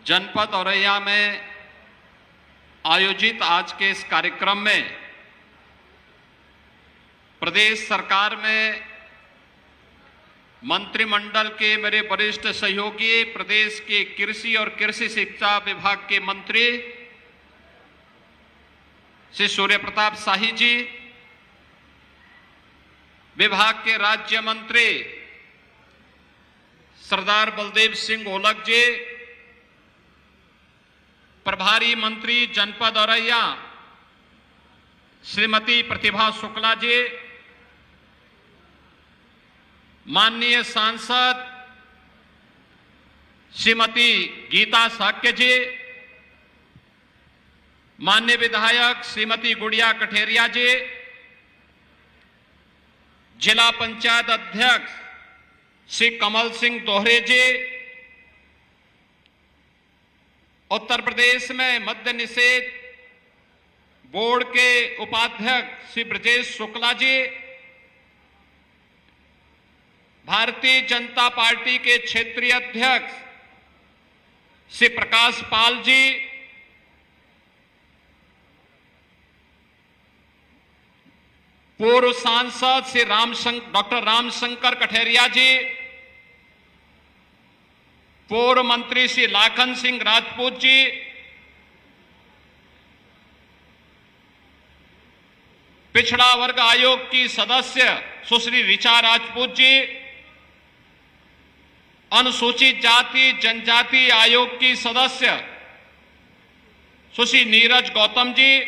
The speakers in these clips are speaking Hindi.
जनपद औरैया में आयोजित आज के इस कार्यक्रम में प्रदेश सरकार में मंत्रिमंडल के मेरे वरिष्ठ सहयोगी, प्रदेश के कृषि और कृषि शिक्षा विभाग के मंत्री श्री सूर्य प्रताप शाही जी, विभाग के राज्य मंत्री सरदार बलदेव सिंह ओलख जी, प्रभारी मंत्री जनपद औरैया श्रीमती प्रतिभा शुक्ला जी, माननीय सांसद श्रीमती गीता साक्य जी, माननीय विधायक श्रीमती गुड़िया कठेरिया जी, जिला पंचायत अध्यक्ष श्री कमल सिंह दोहरे जी, उत्तर प्रदेश में मद्य निषेध बोर्ड के उपाध्यक्ष श्री ब्रजेश शुक्ला जी, भारतीय जनता पार्टी के क्षेत्रीय अध्यक्ष श्री प्रकाश पाल जी, पूर्व सांसद श्री डॉक्टर रामशंकर कठेरिया जी, पूर्व मंत्री श्री लाखन सिंह राजपूत जी, पिछड़ा वर्ग आयोग की सदस्य सुश्री ऋचा राजपूत जी, अनुसूचित जाति जनजाति आयोग की सदस्य सुश्री नीरज गौतम जी,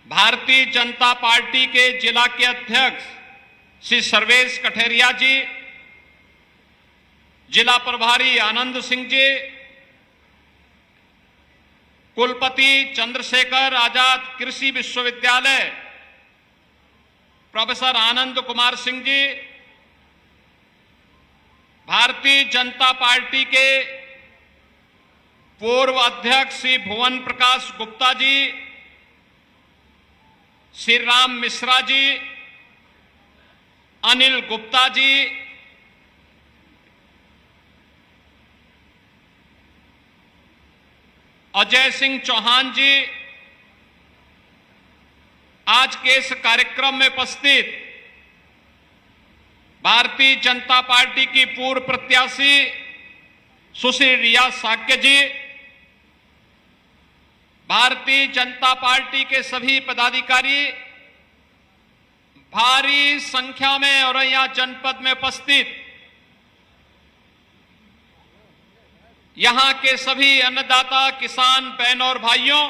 भारतीय जनता पार्टी के जिला के अध्यक्ष श्री सर्वेश कठेरिया जी, जिला प्रभारी आनंद सिंह जी, कुलपति चंद्रशेखर आजाद कृषि विश्वविद्यालय प्रोफेसर आनंद कुमार सिंह जी, भारतीय जनता पार्टी के पूर्व अध्यक्ष श्री भुवन प्रकाश गुप्ता जी, श्री राम मिश्रा जी, अनिल गुप्ता जी, अजय सिंह चौहान जी, आज के इस कार्यक्रम में उपस्थित भारतीय जनता पार्टी की पूर्व प्रत्याशी सुश्री रिया साक्य जी, भारतीय जनता पार्टी के सभी पदाधिकारी, भारी संख्या में औरैया जनपद में उपस्थित यहां के सभी अन्नदाता किसान बहनों और भाइयों,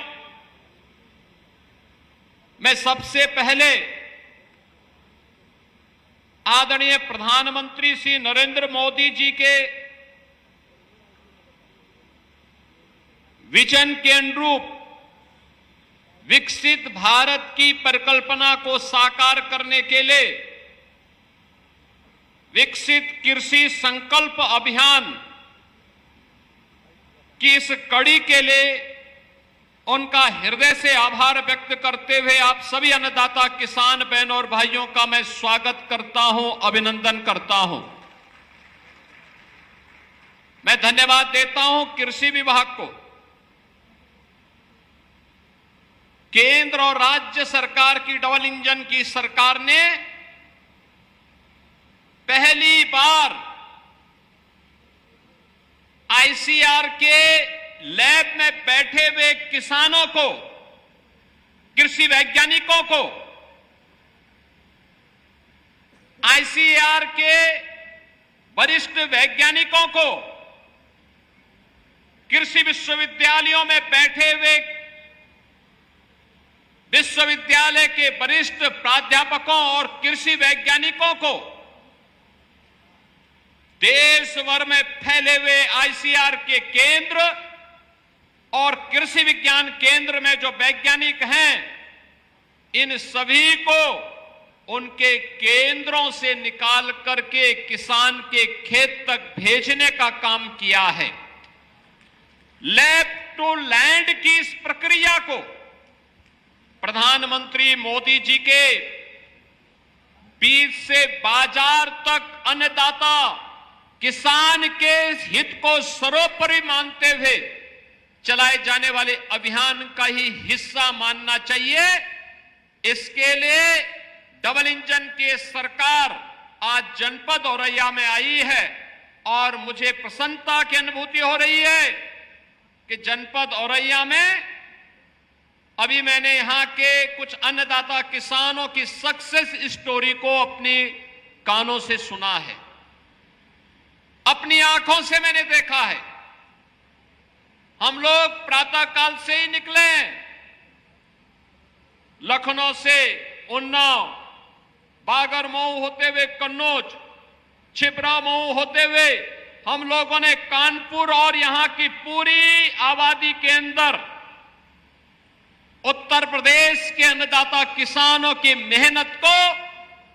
मैं सबसे पहले आदरणीय प्रधानमंत्री श्री नरेंद्र मोदी जी के विजन के अनुरूप विकसित भारत की परिकल्पना को साकार करने के लिए विकसित कृषि संकल्प अभियान की इस कड़ी के लिए उनका हृदय से आभार व्यक्त करते हुए आप सभी अन्नदाता किसान बहनों और भाइयों का मैं स्वागत करता हूं, अभिनंदन करता हूं। मैं धन्यवाद देता हूं कृषि विभाग को, केंद्र और राज्य सरकार की डबल इंजन की सरकार ने पहली बार आईसीआर के लैब में बैठे हुए किसानों को, कृषि वैज्ञानिकों को, आईसीआर के वरिष्ठ वैज्ञानिकों को, कृषि विश्वविद्यालयों में बैठे हुए विश्वविद्यालय के वरिष्ठ प्राध्यापकों और कृषि वैज्ञानिकों को, देश भर में फैले हुए आईसीआर के केंद्र और कृषि विज्ञान केंद्र में जो वैज्ञानिक हैं, इन सभी को उनके केंद्रों से निकाल करके किसान के खेत तक भेजने का काम किया है। लैब टू लैंड की इस प्रक्रिया को प्रधानमंत्री मोदी जी के बीज से बाजार तक अन्नदाता किसान के हित को सर्वोपरि मानते हुए चलाए जाने वाले अभियान का ही हिस्सा मानना चाहिए। इसके लिए डबल इंजन की सरकार आज जनपद औरैया में आई है और मुझे प्रसन्नता की अनुभूति हो रही है कि जनपद औरैया में अभी मैंने यहां के कुछ अन्नदाता किसानों की सक्सेस स्टोरी को अपने कानों से सुना है, अपनी आंखों से मैंने देखा है। हम लोग प्रातः काल से ही निकले, लखनऊ से उन्नाव, बागरमऊ होते हुए कन्नौज, छिबरामऊ होते हुए हम लोगों ने कानपुर और यहां की पूरी आबादी के अंदर उत्तर प्रदेश के अन्नदाता किसानों की मेहनत को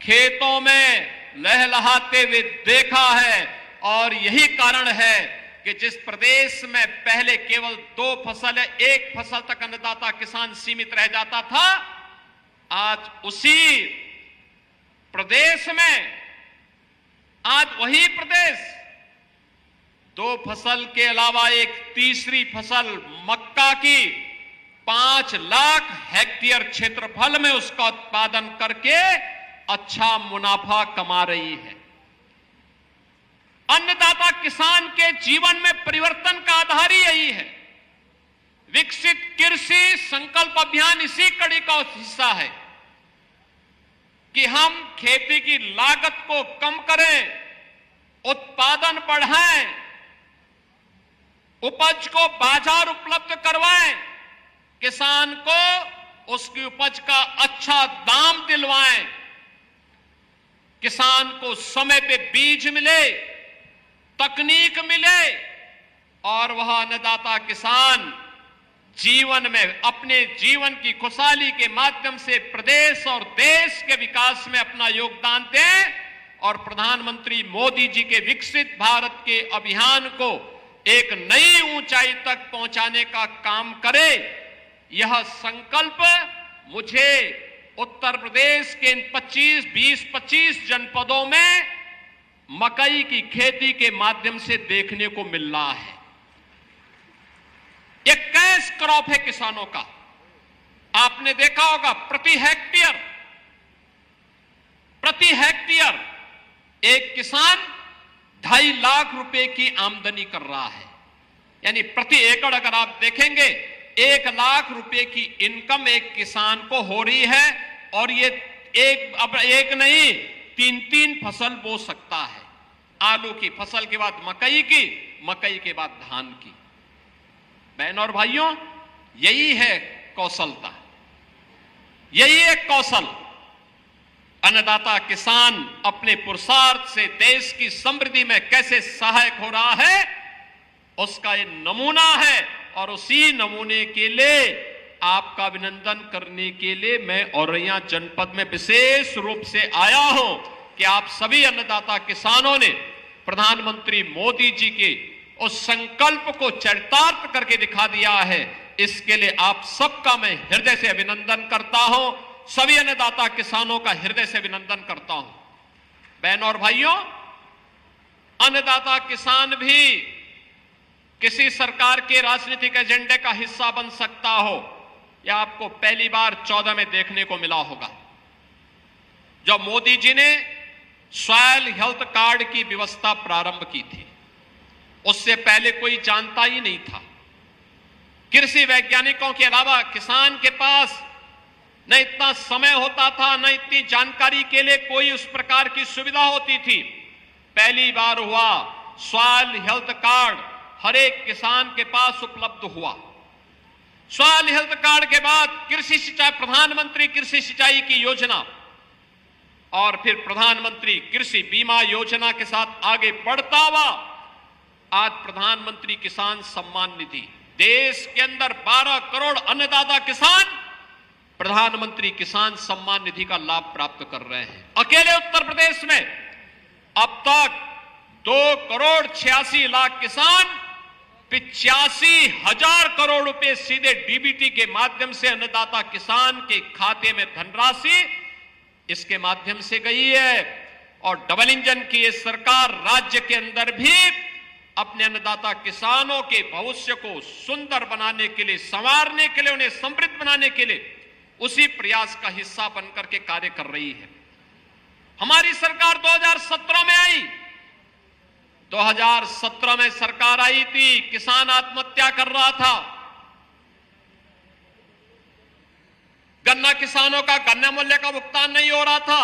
खेतों में लहलहाते हुए देखा है। और यही कारण है कि जिस प्रदेश में पहले केवल 2 फसल या 1 फसल तक अन्नदाता किसान सीमित रह जाता था, आज उसी प्रदेश में, आज वही प्रदेश 2 फसल के अलावा एक तीसरी फसल मक्का की 5 लाख हेक्टेयर क्षेत्रफल में उसका उत्पादन करके अच्छा मुनाफा कमा रही है। अन्नदाता किसान के जीवन में परिवर्तन का आधार ही यही है। विकसित कृषि संकल्प अभियान इसी कड़ी का हिस्सा है कि हम खेती की लागत को कम करें, उत्पादन बढ़ाएं, उपज को बाजार उपलब्ध करवाएं, किसान को उसकी उपज का अच्छा दाम दिलवाएं, किसान को समय पे बीज मिले, तकनीक मिले और वह अन्नदाता किसान जीवन में अपने जीवन की खुशहाली के माध्यम से प्रदेश और देश के विकास में अपना योगदान दें और प्रधानमंत्री मोदी जी के विकसित भारत के अभियान को एक नई ऊंचाई तक पहुंचाने का काम करे। यह संकल्प मुझे उत्तर प्रदेश के इन 20-25 जनपदों में मकई की खेती के माध्यम से देखने को मिल रहा है। यह कैश क्रॉप है किसानों का। आपने देखा होगा प्रति हेक्टेयर एक किसान 2.5 लाख रुपए की आमदनी कर रहा है। यानी प्रति एकड़ अगर आप देखेंगे 1 लाख रुपए की इनकम एक किसान को हो रही है और ये एक नहीं 3 फसल बो सकता है। आलू की फसल के बाद मकई की, मकई के बाद धान की। बहनों और भाइयों, यही है कौशलता, यही एक कौशल। अन्नदाता किसान अपने पुरुषार्थ से देश की समृद्धि में कैसे सहायक हो रहा है उसका ये नमूना है। और उसी नमूने के लिए आपका अभिनंदन करने के लिए मैं औरैया जनपद में विशेष रूप से आया हूं कि आप सभी अन्नदाता किसानों ने प्रधानमंत्री मोदी जी के उस संकल्प को चरितार्थ करके दिखा दिया है। इसके लिए आप सबका मैं हृदय से अभिनंदन करता हूं, सभी अन्नदाता किसानों का हृदय से अभिनंदन करता हूं। बहनों और भाइयों, अन्नदाता किसान भी किसी सरकार के राजनीतिक एजेंडे का हिस्सा बन सकता हो, यह आपको पहली बार 14 में देखने को मिला होगा, जब मोदी जी ने सॉइल हेल्थ कार्ड की व्यवस्था प्रारंभ की थी। उससे पहले कोई जानता ही नहीं था। कृषि वैज्ञानिकों के अलावा किसान के पास न इतना समय होता था, न इतनी जानकारी के लिए कोई उस प्रकार की सुविधा होती थी। पहली बार हुआ सॉइल हेल्थ कार्ड हर एक किसान के पास उपलब्ध हुआ। सॉइल हेल्थ कार्ड के बाद कृषि सिंचाई, प्रधानमंत्री कृषि सिंचाई की योजना और फिर प्रधानमंत्री कृषि बीमा योजना के साथ आगे बढ़ता हुआ आज प्रधानमंत्री किसान सम्मान निधि। देश के अंदर 12 करोड़ अन्नदाता किसान प्रधानमंत्री किसान सम्मान निधि का लाभ प्राप्त कर रहे हैं। अकेले उत्तर प्रदेश में अब तक 2 करोड़ 86 लाख किसान 85,000 करोड़ रुपए सीधे डीबीटी के माध्यम से अन्नदाता किसान के खाते में धनराशि इसके माध्यम से गई है। और डबल इंजन की ये सरकार राज्य के अंदर भी अपने अन्नदाता किसानों के भविष्य को सुंदर बनाने के लिए, संवारने के लिए, उन्हें समृद्ध बनाने के लिए उसी प्रयास का हिस्सा बनकर के कार्य कर रही है। हमारी सरकार 2017 में आई। 2017 में सरकार आई थी, किसान आत्महत्या कर रहा था, गन्ना किसानों का गन्ना मूल्य का भुगतान नहीं हो रहा था,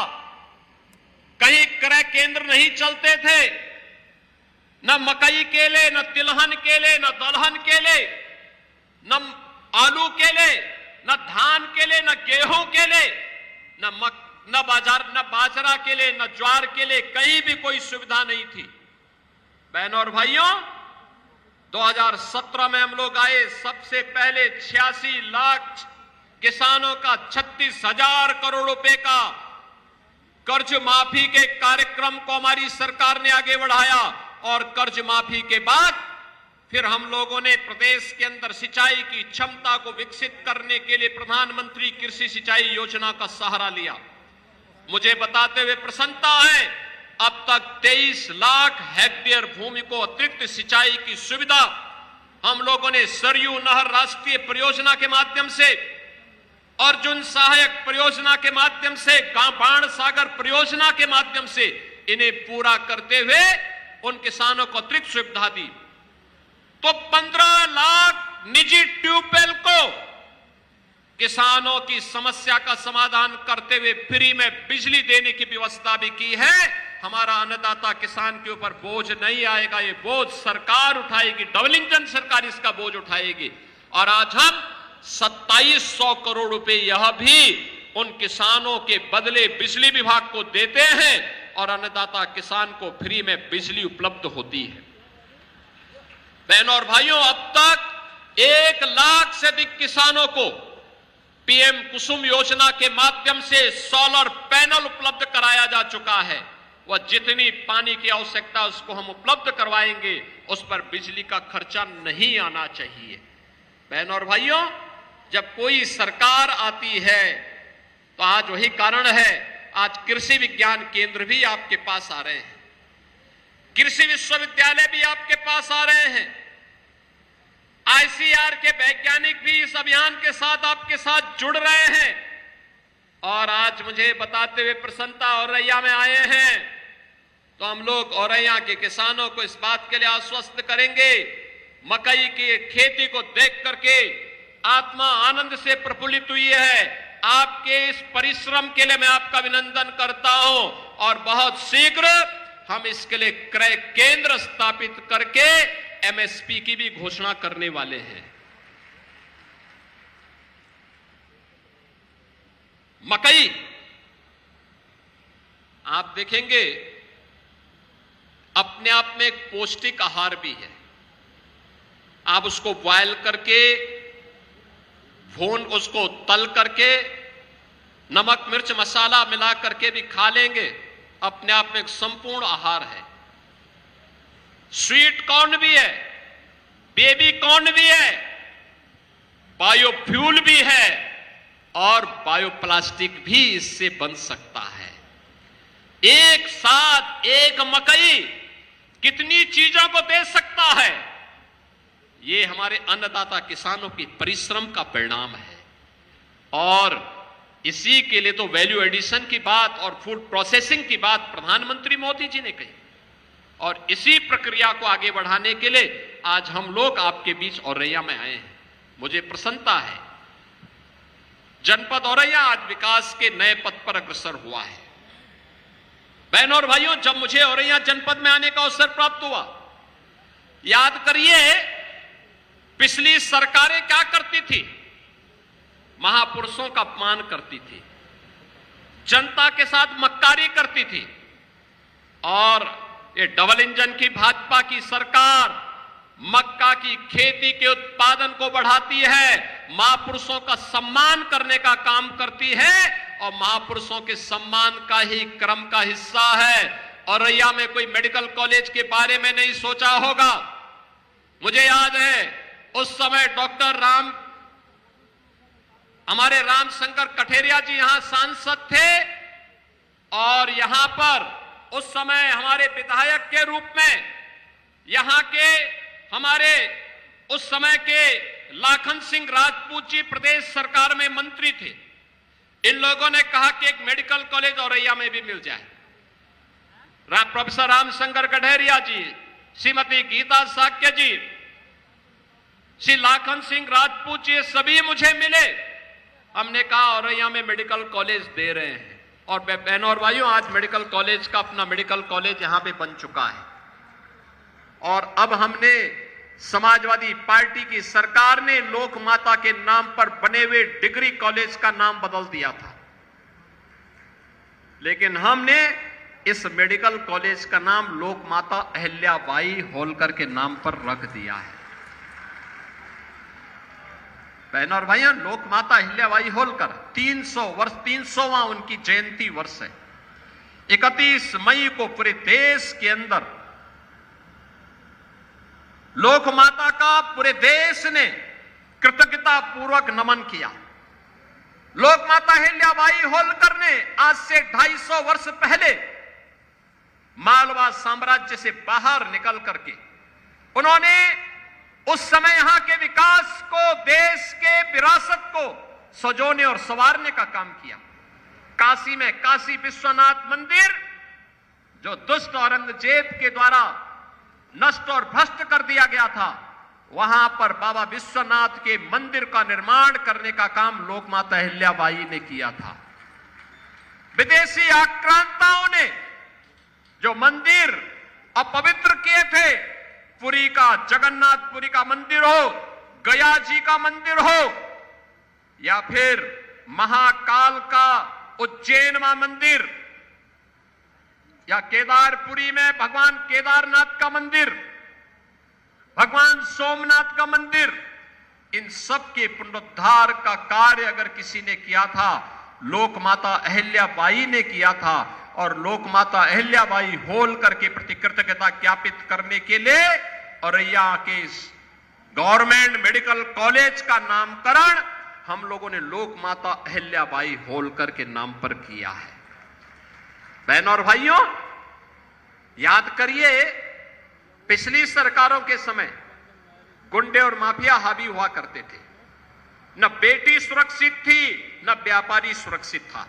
कहीं क्रय केंद्र नहीं चलते थे, न मकई केले, न तिलहन केले, न दलहन केले, न आलू केले, न धान केले, न गेहूं केले, न बाजरा केले, न ज्वार केले, कहीं भी कोई सुविधा नहीं थी। बहनों और भाइयों, 2017 में हम लोग आए, सबसे पहले 86 लाख किसानों का 36,000 करोड़ रुपए का कर्ज माफी के कार्यक्रम को हमारी सरकार ने आगे बढ़ाया और कर्ज माफी के बाद फिर हम लोगों ने प्रदेश के अंदर सिंचाई की क्षमता को विकसित करने के लिए प्रधानमंत्री कृषि सिंचाई योजना का सहारा लिया। मुझे बताते हुए प्रसन्नता है, अब तक 23 लाख हेक्टेयर भूमि को अतिरिक्त सिंचाई की सुविधा हम लोगों ने सरयू नहर राष्ट्रीय परियोजना के माध्यम से, अर्जुन सहायक परियोजना के माध्यम से, बाण सागर परियोजना के माध्यम से इन्हें पूरा करते हुए उन किसानों को अतिरिक्त सुविधा दी। तो 15 लाख निजी ट्यूबवेल को किसानों की समस्या का समाधान करते हुए फ्री में बिजली देने की व्यवस्था भी की है। हमारा अन्नदाता किसान के ऊपर बोझ नहीं आएगा, ये बोझ सरकार उठाएगी, डबल इंजन सरकार इसका बोझ उठाएगी। और आज हम 2700 करोड़ रुपए यह भी उन किसानों के बदले बिजली विभाग को देते हैं और अन्नदाता किसान को फ्री में बिजली उपलब्ध होती है। बहनों और भाइयों, अब तक 1 लाख से अधिक किसानों को पीएम कुसुम योजना के माध्यम से सोलर पैनल उपलब्ध कराया जा चुका है। वह जितनी पानी की आवश्यकता उसको हम उपलब्ध करवाएंगे, उस पर बिजली का खर्चा नहीं आना चाहिए। बहनों और भाइयों, जब कोई सरकार आती है तो आज वही कारण है, आज कृषि विज्ञान केंद्र भी आपके पास आ रहे हैं, कृषि विश्वविद्यालय भी आपके पास आ रहे हैं, आईसीआर के वैज्ञानिक भी इस अभियान के साथ आपके साथ जुड़ रहे हैं। और आज मुझे बताते हुए प्रसन्नता, औरैया में आए हैं तो हम लोग औरैया के किसानों को इस बात के लिए आश्वस्त करेंगे, मकई की खेती को देख करके आत्मा आनंद से प्रफुल्लित हुई है। आपके इस परिश्रम के लिए मैं आपका अभिनंदन करता हूं और बहुत शीघ्र हम इसके लिए क्रय केंद्र स्थापित करके एमएसपी की भी घोषणा करने वाले हैं। मकई आप देखेंगे अपने आप में एक पौष्टिक आहार भी है। आप उसको बॉयल करके, भून, उसको तल करके, नमक मिर्च मसाला मिला करके भी खा लेंगे, अपने आप में एक संपूर्ण आहार है। स्वीट कॉर्न भी है, बेबी कॉर्न भी है, बायोफ्यूल भी है और बायोप्लास्टिक भी इससे बन सकता है। एक साथ एक मकई कितनी चीजों को दे सकता है, ये हमारे अन्नदाता किसानों की परिश्रम का परिणाम है। और इसी के लिए तो वैल्यू एडिशन की बात और फूड प्रोसेसिंग की बात प्रधानमंत्री मोदी जी ने कही और इसी प्रक्रिया को आगे बढ़ाने के लिए आज हम लोग आपके बीच औरैया में आए हैं। मुझे प्रसन्नता है, जनपद औरैया आज विकास के नए पथ पर अग्रसर हुआ है। बहनों और भाइयों, जब मुझे औरैया जनपद में आने का अवसर प्राप्त हुआ, याद करिए पिछली सरकारें क्या करती थी, महापुरुषों का अपमान करती थी, जनता के साथ मक्कारी करती थी। और ये डबल इंजन की भाजपा की सरकार मक्का की खेती के उत्पादन को बढ़ाती है, महापुरुषों का सम्मान करने का काम करती है और महापुरुषों के सम्मान का ही क्रम का हिस्सा है। औरैया में कोई मेडिकल कॉलेज के बारे में नहीं सोचा होगा। मुझे याद है उस समय हमारे रामशंकर कठेरिया जी यहां सांसद थे और यहां पर उस समय हमारे विधायक के रूप में यहां के हमारे उस समय के लाखन सिंह राजपूत जी प्रदेश सरकार में मंत्री थे। इन लोगों ने कहा कि एक मेडिकल कॉलेज औरैया में भी मिल जाए। प्रोफेसर रामशंकर कढ़ेरिया जी, श्रीमती गीता साक्य जी, श्री लाखन सिंह राजपूत जी, सभी मुझे मिले। हमने कहा औरैया में मेडिकल कॉलेज दे रहे हैं और बहनों और भाइयों, आज मेडिकल कॉलेज का अपना मेडिकल कॉलेज यहां पे बन चुका है। और अब हमने समाजवादी पार्टी की सरकार ने लोक माता के नाम पर बने हुए डिग्री कॉलेज का नाम बदल दिया था, लेकिन हमने इस मेडिकल कॉलेज का नाम लोक माता अहिल्याबाई होलकर के नाम पर रख दिया है। बहनों और भाइयों, लोक माता अहिल्याबाई होलकर 300 वर्ष, 300वां उनकी जयंती वर्ष है। 31 मई को पूरे देश के अंदर लोक माता का पूरे देश ने कृतज्ञता पूर्वक नमन किया। लोक माता अहिल्याबाई होलकर ने आज से 250 वर्ष पहले मालवा साम्राज्य से बाहर निकल करके उन्होंने उस समय यहां के विकास को, देश के विरासत को सजोने और संवारने का काम किया। काशी में काशी विश्वनाथ मंदिर, जो दुष्ट औरंगजेब के द्वारा नष्ट और भ्रष्ट कर दिया गया था, वहां पर बाबा विश्वनाथ के मंदिर का निर्माण करने का काम लोक माता अहिल्याबाई ने किया था। विदेशी आक्रांताओं ने जो मंदिर अपवित्र किए थे, पुरी का जगन्नाथपुरी का मंदिर हो, गया जी का मंदिर हो, या फिर महाकाल का उज्जैन में मंदिर, या केदारपुरी में भगवान केदारनाथ का मंदिर, भगवान सोमनाथ का मंदिर, इन सब के पुनरुद्धार का कार्य अगर किसी ने किया था, लोक माता अहिल्याबाई ने किया था। और लोक माता अहिल्याबाई होलकर के प्रति कृतज्ञता ज्ञापित करने के लिए औरैया के गवर्नमेंट मेडिकल कॉलेज का नामकरण हम लोगों ने लोक माता अहिल्याबाई होलकर के नाम पर किया है। बहनों और भाइयों, याद करिए, पिछली सरकारों के समय गुंडे और माफिया हावी हुआ करते थे। न बेटी सुरक्षित थी, न व्यापारी सुरक्षित था।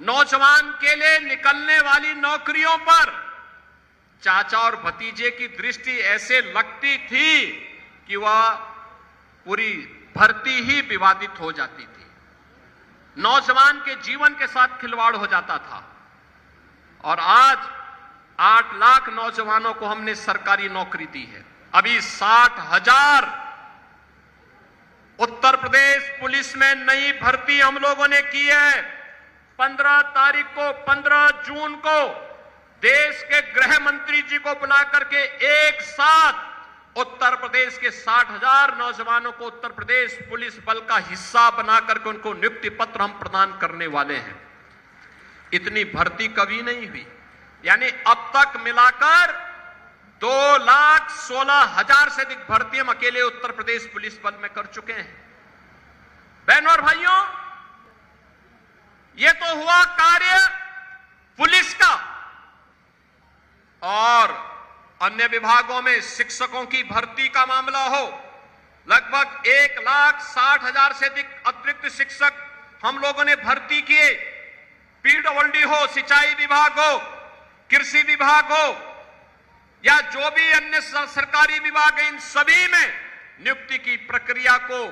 नौजवान के लिए निकलने वाली नौकरियों पर चाचा और भतीजे की दृष्टि ऐसे लगती थी कि वह पूरी भर्ती ही विवादित हो जाती थी। नौजवान के जीवन के साथ खिलवाड़ हो जाता था। और आज 8 लाख नौजवानों को हमने सरकारी नौकरी दी है। अभी 60,000 उत्तर प्रदेश पुलिस में नई भर्ती हम लोगों ने की है। 15 जून को देश के गृह मंत्री जी को बुला करके एक साथ उत्तर प्रदेश के 60,000 नौजवानों को उत्तर प्रदेश पुलिस बल का हिस्सा बना करके उनको नियुक्ति पत्र हम प्रदान करने वाले हैं। इतनी भर्ती कभी नहीं हुई। यानी अब तक मिलाकर 2,16,000 से अधिक भर्ती हम अकेले उत्तर प्रदेश पुलिस बल में कर चुके हैं। बहनों और भाइयों, यह तो हुआ कार्य पुलिस का। और अन्य विभागों में शिक्षकों की भर्ती का मामला हो, लगभग 1,60,000 से अधिक अतिरिक्त शिक्षक हम लोगों ने भर्ती किए। पीडब्ल्यूडी हो, सिंचाई विभाग हो, कृषि विभाग हो, या जो भी अन्य सरकारी विभाग है, इन सभी में नियुक्ति की प्रक्रिया को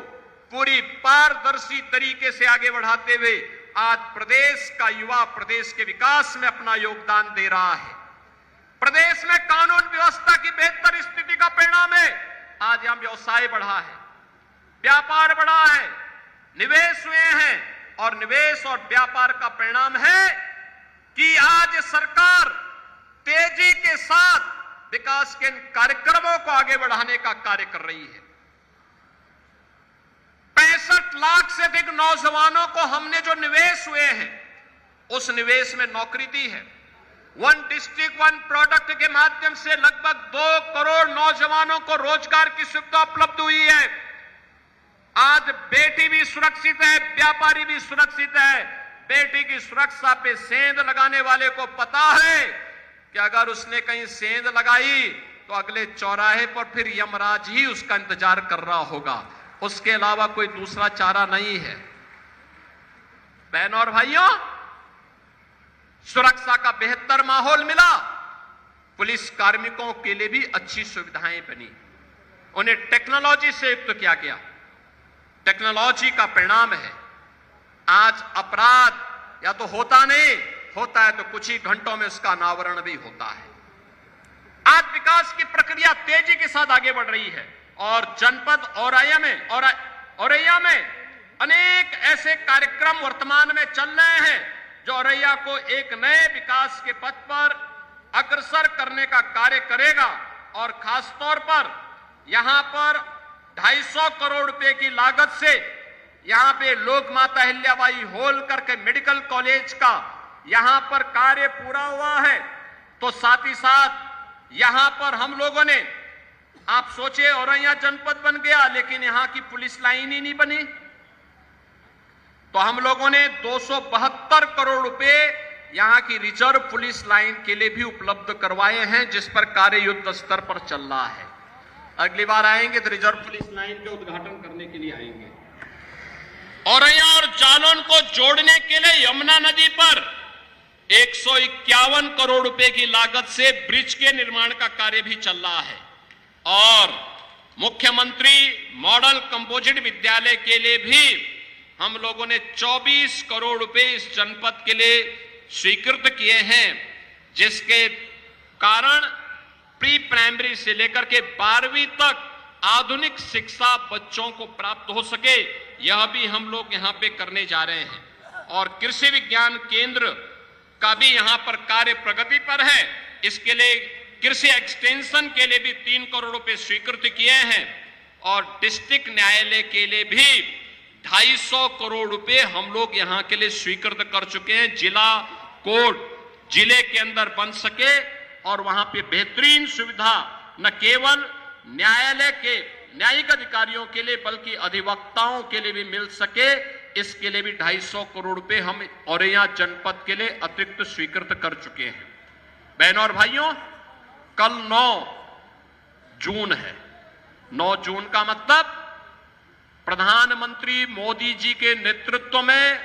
पूरी पारदर्शी तरीके से आगे बढ़ाते हुए आज प्रदेश का युवा प्रदेश के विकास में अपना योगदान दे रहा है। प्रदेश में कानून व्यवस्था की बेहतर स्थिति का परिणाम है आज यहां व्यवसाय बढ़ा है, व्यापार बढ़ा है, निवेश हुए हैं। और निवेश और व्यापार का परिणाम है कि आज सरकार तेजी के साथ विकास के इन कार्यक्रमों को आगे बढ़ाने का कार्य कर रही है। 65 लाख से अधिक नौजवानों को हमने जो निवेश हुए हैं, उस निवेश में नौकरी दी है। 1 डिस्ट्रिक्ट 1 प्रोडक्ट के माध्यम से लगभग 2 करोड़ नौजवानों को रोजगार की सुविधा उपलब्ध हुई है। आज बेटी भी सुरक्षित है, व्यापारी भी सुरक्षित है। बेटी की सुरक्षा पे सेंध लगाने वाले को पता है कि अगर उसने कहीं सेंध लगाई तो अगले चौराहे पर फिर यमराज ही उसका इंतजार कर रहा होगा, उसके अलावा कोई दूसरा चारा नहीं है। बहनों और भाइयों, सुरक्षा का बेहतर माहौल मिला, पुलिस कार्मिकों के लिए भी अच्छी सुविधाएं बनी, उन्हें टेक्नोलॉजी से युक्त किया गया। टेक्नोलॉजी का परिणाम है आज अपराध या तो होता नहीं, होता है तो कुछ ही घंटों में उसका अनावरण भी होता है। आज विकास की प्रक्रिया तेजी के साथ आगे बढ़ रही है और जनपद औरैया में अनेक ऐसे कार्यक्रम वर्तमान में चल रहे हैं जो औरैया को एक नए विकास के पथ पर अग्रसर करने का कार्य करेगा। और खासतौर पर यहां पर 250 करोड़ रुपए की लागत से यहां पे लोक माता अहिल्याबाई होलकर के मेडिकल कॉलेज का यहां पर कार्य पूरा हुआ है। तो साथ ही साथ यहां पर हम लोगों ने, आप सोचे औरैया जनपद बन गया लेकिन यहां की पुलिस लाइन ही नहीं बनी, तो हम लोगों ने 272 करोड़ रुपए यहां की रिजर्व पुलिस लाइन के लिए भी उपलब्ध करवाए हैं, जिस पर कार्य युद्ध स्तर पर चल रहा है। अगली बार आएंगे तो रिजर्व पुलिस लाइन के उद्घाटन करने के लिए आएंगे। औरैया और जालौन को जोड़ने के लिए यमुना नदी पर 151 करोड़ रुपए की लागत से ब्रिज के निर्माण का कार्य भी चल रहा है। और मुख्यमंत्री मॉडल कंपोजिट विद्यालय के लिए भी हम लोगों ने 24 करोड़ रुपए इस जनपद के लिए स्वीकृत किए हैं, जिसके कारण प्री प्राइमरी से लेकर के 12वीं तक आधुनिक शिक्षा बच्चों को प्राप्त हो सके, यह भी हम लोग यहां पे करने जा रहे हैं। और कृषि विज्ञान केंद्र का भी यहां पर कार्य प्रगति पर है, इसके लिए कृषि एक्सटेंशन के लिए भी 3 करोड़ रुपए स्वीकृत किए हैं। और डिस्ट्रिक्ट न्यायालय के लिए भी 250 करोड़ रुपए हम लोग यहां के लिए स्वीकृत कर चुके हैं। जिला कोर्ट जिले के अंदर बन सके और वहां पे बेहतरीन सुविधा न केवल न्यायालय के न्यायिक अधिकारियों के लिए बल्कि अधिवक्ताओं के लिए भी मिल सके, इसके लिए भी 250 करोड़ रुपए हम औरैया जनपद के लिए अतिरिक्त स्वीकृत कर चुके हैं। बहनों और भाइयों, कल 9 जून है। 9 जून का मतलब प्रधानमंत्री मोदी जी के नेतृत्व में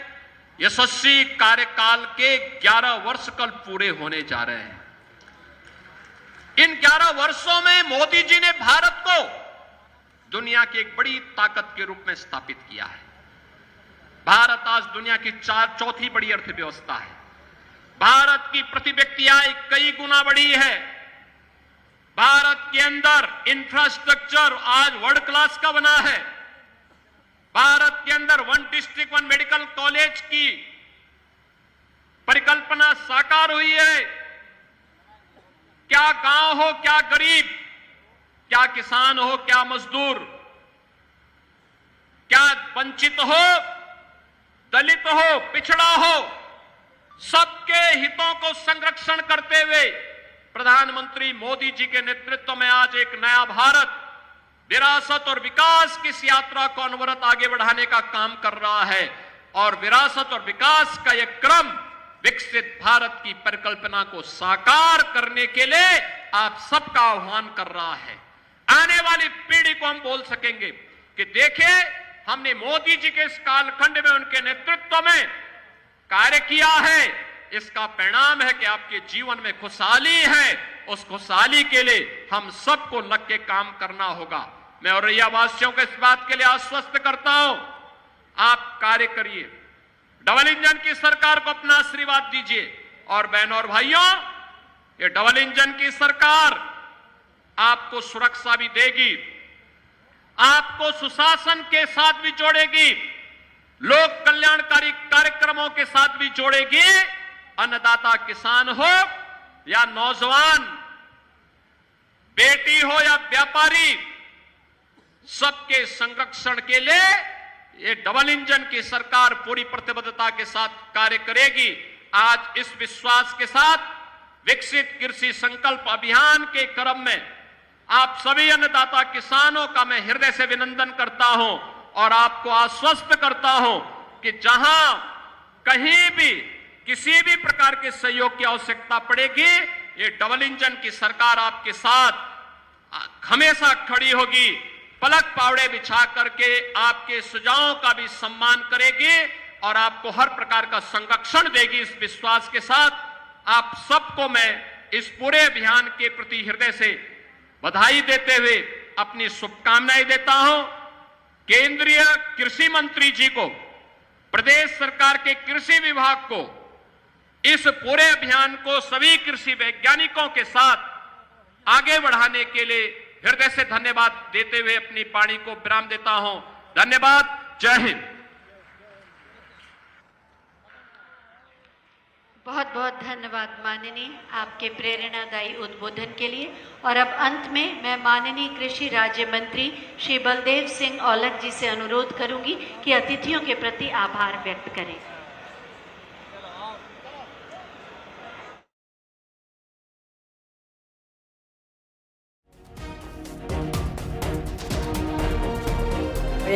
यशस्वी कार्यकाल के 11 वर्ष कल पूरे होने जा रहे हैं। इन 11 वर्षों में मोदी जी ने भारत को दुनिया की एक बड़ी ताकत के रूप में स्थापित किया है। भारत आज दुनिया की चौथी बड़ी अर्थव्यवस्था है। भारत की प्रति व्यक्ति आय कई गुना बढ़ी है। भारत के अंदर इंफ्रास्ट्रक्चर आज वर्ल्ड क्लास का बना है। भारत के अंदर 1 डिस्ट्रिक्ट 1 मेडिकल कॉलेज की परिकल्पना साकार हुई है। क्या गांव हो, क्या गरीब, क्या किसान हो, क्या मजदूर, क्या वंचित हो, दलित हो, पिछड़ा हो, सबके हितों को संरक्षण करते हुए प्रधानमंत्री मोदी जी के नेतृत्व में आज एक नया भारत विरासत और विकास की इस यात्रा को अनवरत आगे बढ़ाने का काम कर रहा है। और विरासत और विकास का यह क्रम विकसित भारत की परिकल्पना को साकार करने के लिए आप सबका आह्वान कर रहा है। आने वाली पीढ़ी को हम बोल सकेंगे कि देखिए, हमने मोदी जी के इस कालखंड में उनके नेतृत्व में कार्य किया है। इसका परिणाम है कि आपके जीवन में खुशहाली है। उस खुशहाली के लिए हम सबको लग के काम करना होगा। मैं औरैया वासियों को इस बात के लिए आश्वस्त करता हूं, आप कार्य करिए, डबल इंजन की सरकार को अपना आशीर्वाद दीजिए। और बहनों और भाइयों, ये डबल इंजन की सरकार आपको सुरक्षा भी देगी, आपको सुशासन के साथ भी जोड़ेगी, लोक कल्याणकारी कार्यक्रमों के साथ भी जोड़ेगी। अन्नदाता किसान हो या नौजवान, बेटी हो या व्यापारी, सबके संरक्षण के लिए ये डबल इंजन की सरकार पूरी प्रतिबद्धता के साथ कार्य करेगी। आज इस विश्वास के साथ विकसित कृषि संकल्प अभियान के क्रम में आप सभी अन्नदाता किसानों का मैं हृदय से अभिनंदन करता हूं और आपको आश्वस्त करता हूं कि जहां कहीं भी किसी भी प्रकार के सहयोग की आवश्यकता पड़ेगी, ये डबल इंजन की सरकार आपके साथ हमेशा खड़ी होगी, पलक पावड़े बिछा करके आपके सुझावों का भी सम्मान करेगी और आपको हर प्रकार का संरक्षण देगी। इस विश्वास के साथ आप सबको मैं इस पूरे अभियान के प्रति हृदय से बधाई देते हुए अपनी शुभकामनाएं देता हूं। केंद्रीय कृषि मंत्री जी को, प्रदेश सरकार के कृषि विभाग को, इस पूरे अभियान को सभी कृषि वैज्ञानिकों के साथ आगे बढ़ाने के लिए हृदय से धन्यवाद देते हुए अपनी वाणी को विराम देता हूं। धन्यवाद। जय हिंद। बहुत बहुत धन्यवाद माननीय, आपके प्रेरणादायी उद्बोधन के लिए। और अब अंत में मैं माननीय कृषि राज्य मंत्री श्री बलदेव सिंह औलख जी से अनुरोध करूंगी कि अतिथियों के प्रति आभार व्यक्त करें।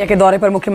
के दौरे पर मुख्यमंत्री